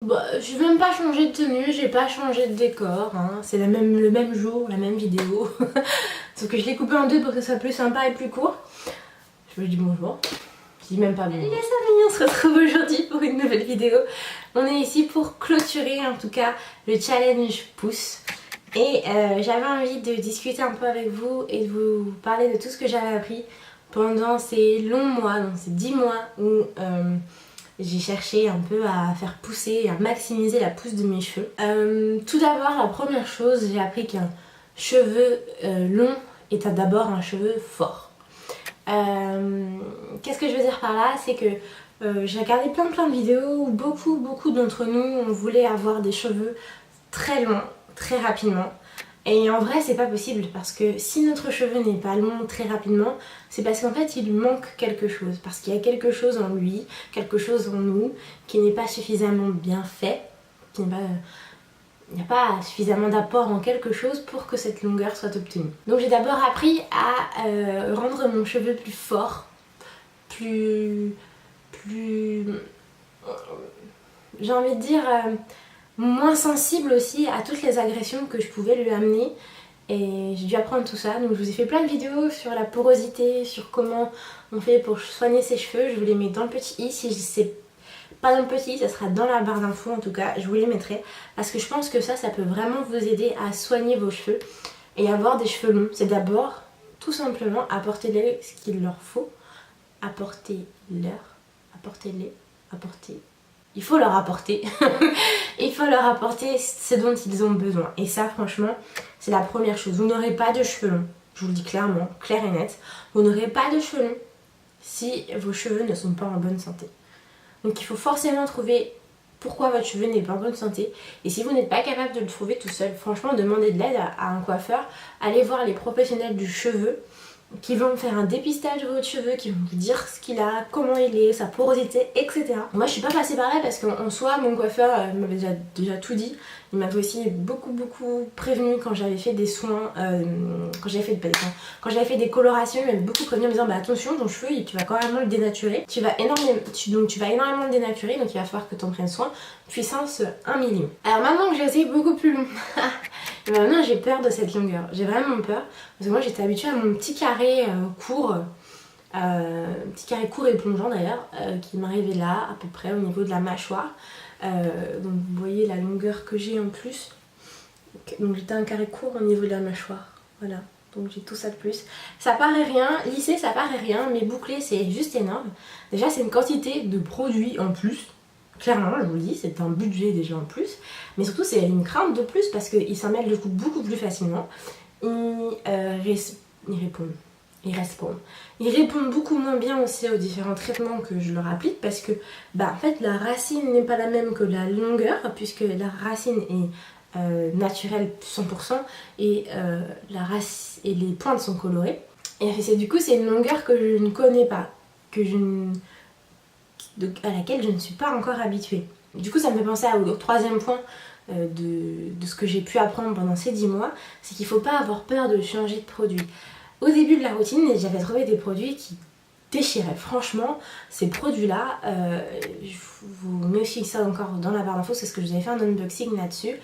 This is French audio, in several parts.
Bah, je vais même pas changer de tenue, j'ai pas changé de décor, hein. C'est le même jour, la même vidéo. Sauf que je l'ai coupé en deux pour que ce soit plus sympa et plus court. Je vous dis bonjour. Je dis même pas bonjour. Les amis, on se retrouve aujourd'hui pour une nouvelle vidéo. On est ici pour clôturer en tout cas le challenge pouce. Et j'avais envie de discuter un peu avec vous et de vous parler de tout ce que j'avais appris pendant ces longs mois, donc ces 10 mois où j'ai cherché un peu à faire pousser et à maximiser la pousse de mes cheveux. Tout d'abord, la première chose, j'ai appris qu'un cheveu long est d'abord un cheveu fort. Qu'est-ce que je veux dire par là? C'est que j'ai regardé plein de vidéos où beaucoup d'entre nous on voulait avoir des cheveux très longs, très rapidement. Et en vrai c'est pas possible parce que si notre cheveu n'est pas long très rapidement, c'est parce qu'en fait il lui manque quelque chose. Parce qu'il y a quelque chose en lui, quelque chose en nous qui n'est pas suffisamment bien fait, il n'y a pas suffisamment d'apport en quelque chose pour que cette longueur soit obtenue. Donc j'ai d'abord appris à rendre mon cheveu plus fort, plus j'ai envie de dire moins sensible aussi à toutes les agressions que je pouvais lui amener. Et j'ai dû apprendre tout ça, donc je vous ai fait plein de vidéos sur la porosité, sur comment on fait pour soigner ses cheveux. Je vous les mets dans le petit i, si c'est pas dans le petit i, ça sera dans la barre d'infos en tout cas, je vous les mettrai. Parce que je pense que ça peut vraiment vous aider à soigner vos cheveux et avoir des cheveux longs. C'est d'abord tout simplement apporter ce qu'il leur faut, il faut leur apporter il faut leur apporter ce dont ils ont besoin. Et ça franchement c'est la première chose. Vous n'aurez pas de cheveux longs, je vous le dis clairement, clair et net, vous n'aurez pas de cheveux longs si vos cheveux ne sont pas en bonne santé. Donc il faut forcément trouver pourquoi votre cheveu n'est pas en bonne santé. Et si vous n'êtes pas capable de le trouver tout seul, franchement demandez de l'aide à un coiffeur, allez voir les professionnels du cheveu qui vont faire un dépistage de votre cheveu, qui vont vous dire ce qu'il a, comment il est, sa porosité, etc. Moi je suis pas passée par là parce qu'en soi mon coiffeur m'avait déjà tout dit. Il m'avait aussi beaucoup prévenu quand j'avais fait des soins, quand j'avais fait des colorations, il m'avait beaucoup prévenu en me disant bah attention ton cheveu tu vas quand même le dénaturer, tu vas énormément le dénaturer, donc il va falloir que tu en prennes soin, puissance 1 mm. Alors maintenant que j'ai essayé beaucoup plus long, et maintenant j'ai peur de cette longueur, j'ai vraiment peur, parce que moi j'étais habituée à mon petit carré court, petit carré court et plongeant d'ailleurs, qui m'arrivait là à peu près au niveau de la mâchoire. Donc vous voyez la longueur que j'ai en plus, donc j'étais un carré court au niveau de la mâchoire, voilà, donc j'ai tout ça de plus. Ça paraît rien, lissé ça paraît rien, mais bouclé c'est juste énorme. Déjà c'est une quantité de produits en plus, clairement je vous le dis, c'est un budget déjà en plus, mais surtout c'est une crainte de plus parce qu'ils s'en mêlent du coup beaucoup plus facilement. Ils répondent beaucoup moins bien aussi aux différents traitements que je leur applique parce que en fait la racine n'est pas la même que la longueur puisque la racine est naturelle 100% et les pointes sont colorées. Et du coup c'est une longueur que je ne connais pas, à laquelle je ne suis pas encore habituée. Du coup ça me fait penser au troisième point de ce que j'ai pu apprendre pendant ces 10 mois, c'est qu'il ne faut pas avoir peur de changer de produit. Au début de la routine, j'avais trouvé des produits qui déchiraient. Franchement, ces produits-là, je vous mets aussi ça encore dans la barre d'infos, c'est ce que je vous avais fait un unboxing là-dessus.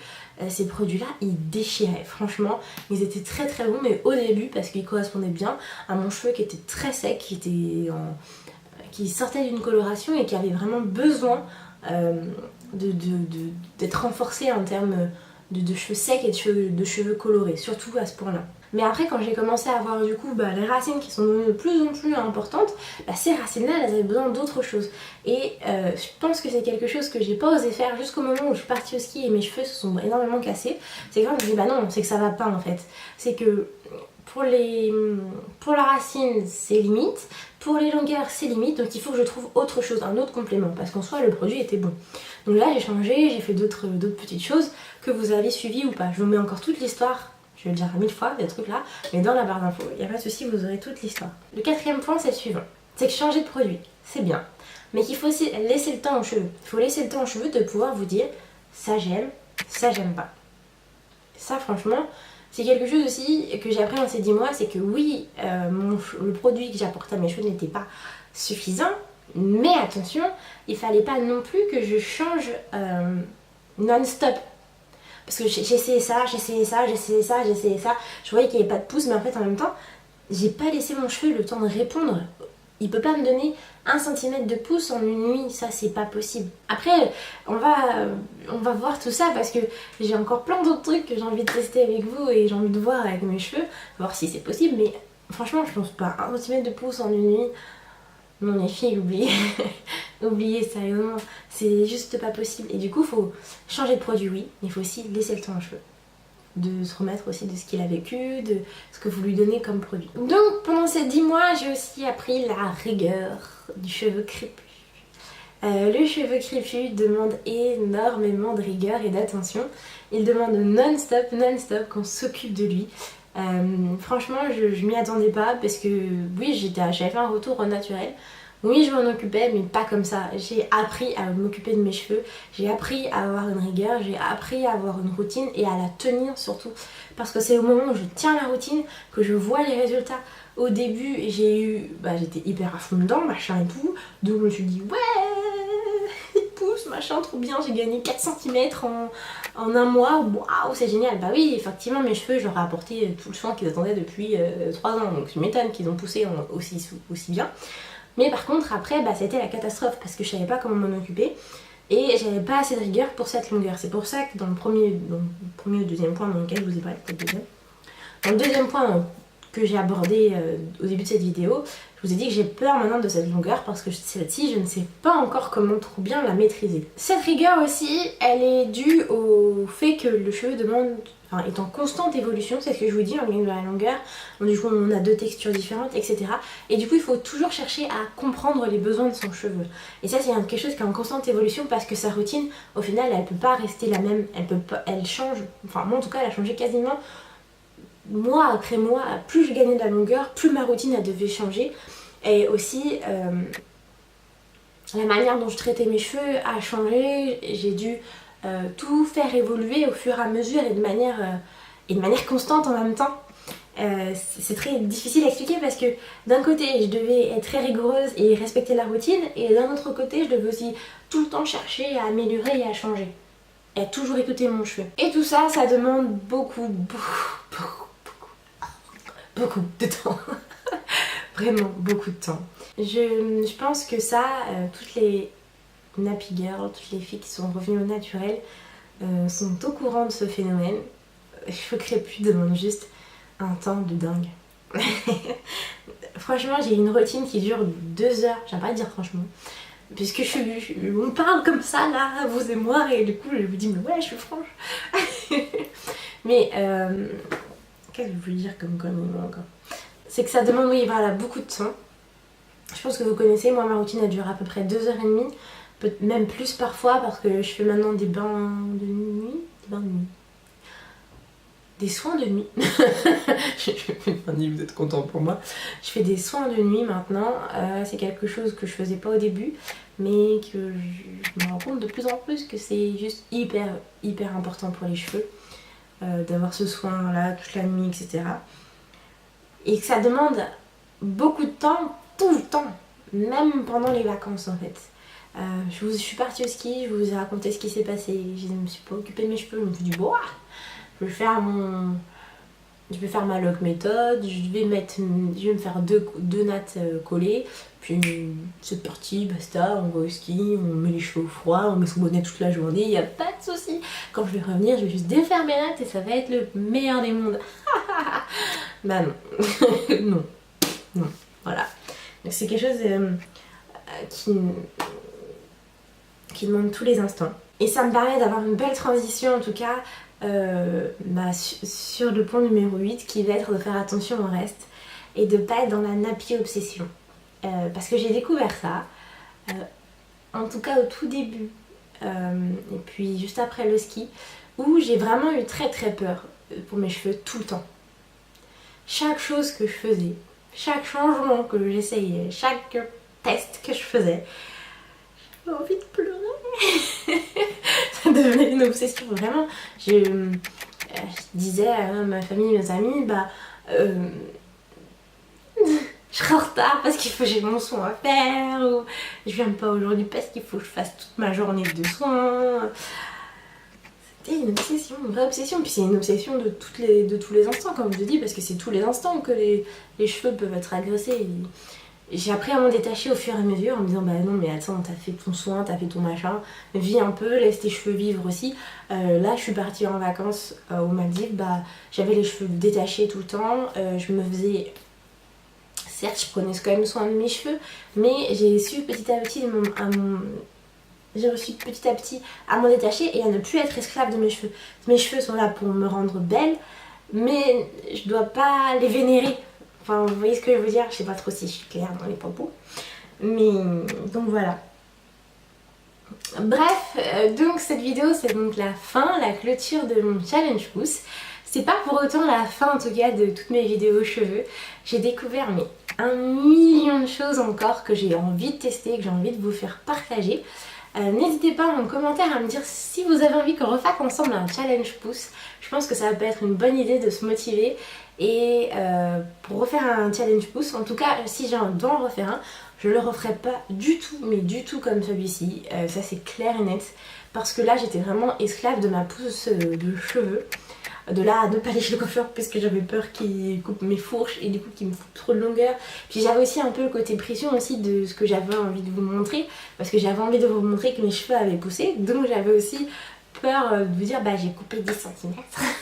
Ces produits-là, ils déchiraient. Franchement, ils étaient très bons, mais au début, parce qu'ils correspondaient bien à mon cheveu qui était très sec, qui sortait d'une coloration et qui avait vraiment besoin d'être renforcé en termes de cheveux secs et de cheveux colorés, surtout à ce point-là. Mais après quand j'ai commencé à avoir du coup les racines qui sont devenues de plus en plus importantes, ces racines là elles avaient besoin d'autre chose. Et je pense que c'est quelque chose que j'ai pas osé faire jusqu'au moment où je suis partie au ski et mes cheveux se sont énormément cassés. C'est quand je me dis non, c'est que ça va pas en fait. C'est que pour la racine c'est limite, pour les longueurs c'est limite, donc il faut que je trouve autre chose, un autre complément, parce qu'en soi le produit était bon. Donc là j'ai changé, j'ai fait d'autres petites choses que vous avez suivies ou pas. Je vous mets encore toute l'histoire, je vais le dire 1000 fois des trucs là, mais dans la barre d'infos, il n'y a pas de souci, vous aurez toute l'histoire. Le quatrième point c'est le suivant, c'est que changer de produit, c'est bien, mais qu'il faut aussi laisser le temps aux cheveux. Il faut laisser le temps aux cheveux de pouvoir vous dire ça j'aime pas. Ça franchement, c'est quelque chose aussi que j'ai appris dans ces 10 mois, c'est que oui, le produit que j'apportais à mes cheveux n'était pas suffisant, Mais attention, il fallait pas non plus que je change non-stop. Parce que j'essayais ça, j'essayais ça, j'essayais ça, j'essayais ça. Je voyais qu'il n'y avait pas de pouce, mais en fait en même temps, j'ai pas laissé mon cheveu le temps de répondre. Il peut pas me donner 1 cm de pouce en une nuit, ça c'est pas possible. Après, on va voir tout ça parce que j'ai encore plein d'autres trucs que j'ai envie de tester avec vous et j'ai envie de voir avec mes cheveux, voir si c'est possible, mais franchement je pense pas. 1 cm de pouce en une nuit, non les filles, oubliez. Oubliez, sérieusement, c'est juste pas possible. Et du coup, faut changer de produit, oui, mais il faut aussi laisser le temps aux cheveux. De se remettre aussi de ce qu'il a vécu, de ce que vous lui donnez comme produit. Donc pendant ces 10 mois, j'ai aussi appris la rigueur du cheveu crépus. Le cheveu crépus demande énormément de rigueur et d'attention. Il demande non-stop qu'on s'occupe de lui. Franchement, je m'y attendais pas parce que oui, j'avais fait un retour au naturel. Oui, je m'en occupais, mais pas comme ça. J'ai appris à m'occuper de mes cheveux, j'ai appris à avoir une rigueur, j'ai appris à avoir une routine et à la tenir surtout. Parce que c'est au moment où je tiens la routine que je vois les résultats. Au début, j'étais hyper à fond dedans, machin et tout. Donc je me suis dit, ouais, pouce, machin, trop bien, j'ai gagné 4 cm en un mois. Waouh, c'est génial. Bah oui, effectivement, mes cheveux, je leur ai apporté tout le soin qu'ils attendaient depuis 3 ans. Donc je m'étonne qu'ils ont poussé aussi bien. Mais par contre après c'était la catastrophe parce que je savais pas comment m'en occuper et j'avais pas assez de rigueur pour cette longueur. C'est pour ça que dans le premier ou deuxième point dans lequel je vous ai parlé, peut-être deuxième. Dans le deuxième point que j'ai abordé au début de cette vidéo, je vous ai dit que j'ai peur maintenant de cette longueur parce que celle-ci je ne sais pas encore comment trop bien la maîtriser. Cette rigueur aussi, elle est due au fait que le cheveu est en constante évolution, c'est ce que je vous dis, en gagne de la longueur, donc du coup on a 2 textures différentes, etc. Et du coup il faut toujours chercher à comprendre les besoins de son cheveu. Et ça c'est quelque chose qui est en constante évolution parce que sa routine, au final, elle peut pas rester la même, elle change, enfin moi en tout cas elle a changé quasiment mois après mois. Plus je gagnais de la longueur, plus ma routine elle devait changer. Et aussi la manière dont je traitais mes cheveux a changé, j'ai dû tout faire évoluer au fur et à mesure et de manière constante en même temps. C'est très difficile à expliquer parce que d'un côté je devais être très rigoureuse et respecter la routine et d'un autre côté je devais aussi tout le temps chercher à améliorer et à changer et à toujours écouter mon cheveu. Et tout ça, ça demande beaucoup de temps. Vraiment beaucoup de temps. Je pense que ça, toutes les nappy girls, toutes les filles qui sont revenues au naturel sont au courant de ce phénomène. Cheveux crépus demande juste un temps de dingue. Franchement, j'ai une routine qui dure 2 heures, j'aime pas dire franchement, puisque on parle comme ça là, vous et moi, et du coup je vous dis mais ouais je suis franche. Mais qu'est-ce que je voulais dire comme encore, c'est que ça demande, oui voilà, beaucoup de temps. Je pense que vous connaissez, moi ma routine elle dure à peu près 2h30, même plus parfois parce que je fais maintenant des bains de nuit, des soins de nuit. Vous êtes content pour moi. Je fais des soins de nuit maintenant. C'est quelque chose que je faisais pas au début, mais que je me rends compte de plus en plus que c'est juste hyper important pour les cheveux d'avoir ce soin là toute la nuit, etc. Et que ça demande beaucoup de temps, tout le temps, même pendant les vacances en fait. Je suis partie au ski, je vous ai raconté ce qui s'est passé, je me suis pas occupée de mes cheveux, je me suis dit bon, je vais faire ma lock méthode, je vais me faire deux nattes collées, puis c'est parti, basta, on va au ski, on met les cheveux au froid, on met son bonnet toute la journée, il n'y a pas de souci. Quand je vais revenir, je vais juste défaire mes nattes et ça va être le meilleur des mondes. Bah non, non, voilà. Donc c'est quelque chose qui demande tous les instants. Et ça me permet d'avoir une belle transition en tout cas sur le point numéro 8 qui va être de faire attention au reste et de pas être dans la nappy obsession. Parce que j'ai découvert ça, en tout cas au tout début, et puis juste après le ski, où j'ai vraiment eu très peur pour mes cheveux tout le temps. Chaque chose que je faisais, chaque changement que j'essayais, chaque test que je faisais, j'avais envie de pleurer. Ça devenait une obsession, vraiment. Je disais à ma famille, mes amis, je je serai en retard parce qu'il faut que j'ai mon soin à faire, ou je viens pas aujourd'hui parce qu'il faut que je fasse toute ma journée de soins. C'était une obsession, une vraie obsession. Puis c'est une obsession de tous les instants, comme je dis, parce que c'est tous les instants que les cheveux peuvent être agressés. J'ai appris à m'en détacher au fur et à mesure en me disant bah non mais attends, t'as fait ton soin, t'as fait ton machin, vis un peu, laisse tes cheveux vivre aussi. Là je suis partie en vacances aux Maldives, bah j'avais les cheveux détachés tout le temps, je me faisais... Certes je prenais quand même soin de mes cheveux, mais j'ai su petit à petit j'ai réussi petit à petit à m'en détacher et à ne plus être esclave de mes cheveux. Mes cheveux sont là pour me rendre belle, mais je dois pas les vénérer. Enfin, vous voyez ce que je veux dire? Je sais pas trop si je suis claire dans les propos. Mais donc voilà. Bref, donc cette vidéo c'est donc la fin, la clôture de mon challenge pouce. C'est pas pour autant la fin en tout cas de toutes mes vidéos cheveux. J'ai découvert mais 1 million de choses encore que j'ai envie de tester, que j'ai envie de vous faire partager. N'hésitez pas en commentaire à me dire si vous avez envie qu'on refasse ensemble un challenge pouce. Je pense que ça peut être une bonne idée de se motiver et pour refaire un challenge pouce. En tout cas, si j'en dois en refaire un, je le referai pas du tout, mais du tout comme celui-ci. Ça c'est clair et net. Parce que là j'étais vraiment esclave de ma pousse de cheveux. De là à ne pas aller chez le coiffeur puisque j'avais peur qu'il coupe mes fourches et du coup qu'il me fout trop de longueur. Puis j'avais aussi un peu le côté pression aussi de ce que j'avais envie de vous montrer, parce que j'avais envie de vous montrer que mes cheveux avaient poussé, donc j'avais aussi peur de vous dire bah j'ai coupé 10 cm.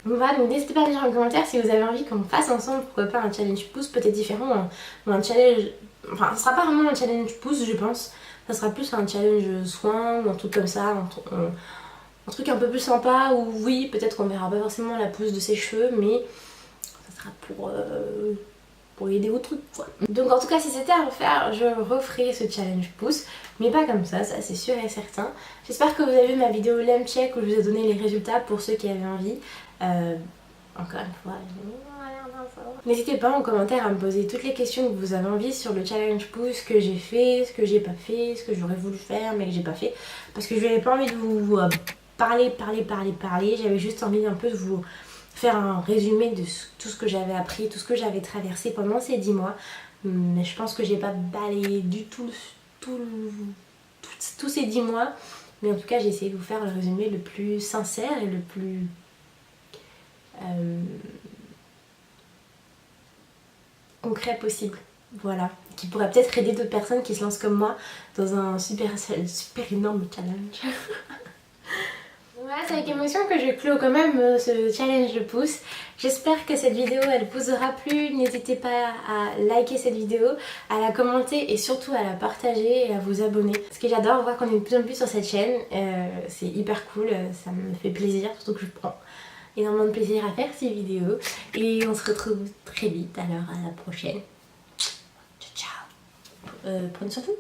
Donc voilà, donc n'hésitez pas à me dire en commentaire si vous avez envie qu'on fasse ensemble, pourquoi pas un challenge pouce peut-être différent, ou un challenge... Enfin ce sera pas vraiment un challenge pouce je pense, ça sera plus un challenge soin ou un truc comme ça, un truc un peu plus sympa où oui, peut-être qu'on verra pas forcément la pousse de ses cheveux, mais ça sera pour aider au truc quoi. Donc en tout cas si c'était à refaire, je referai ce challenge pouce, mais pas comme ça c'est sûr et certain. J'espère que vous avez vu ma vidéo Lem Check où je vous ai donné les résultats pour ceux qui avaient envie. Encore une fois, n'hésitez pas en commentaire à me poser toutes les questions que vous avez envie sur le challenge pouce, ce que j'ai fait, ce que j'ai pas fait, ce que j'aurais voulu faire mais que j'ai pas fait. Parce que je n'avais pas envie de vous parler. J'avais juste envie un peu de vous faire un résumé de tout ce que j'avais appris, tout ce que j'avais traversé pendant ces 10 mois. Mais je pense que j'ai pas balayé du tout tous ces 10 mois. Mais en tout cas j'ai essayé de vous faire le résumé le plus sincère et le plus... concret possible, voilà, qui pourrait peut-être aider d'autres personnes qui se lancent comme moi dans un super énorme challenge. Voilà, c'est avec émotion que je clôt quand même ce challenge de pouce. J'espère que cette vidéo elle vous aura plu. N'hésitez pas à liker cette vidéo, à la commenter et surtout à la partager et à vous abonner. Parce que j'adore voir qu'on est de plus en plus sur cette chaîne, c'est hyper cool, ça me fait plaisir, surtout que je prends énormément de plaisir à faire ces vidéos. Et on se retrouve très vite, alors à la prochaine. Ciao ciao. Prenez soin de vous.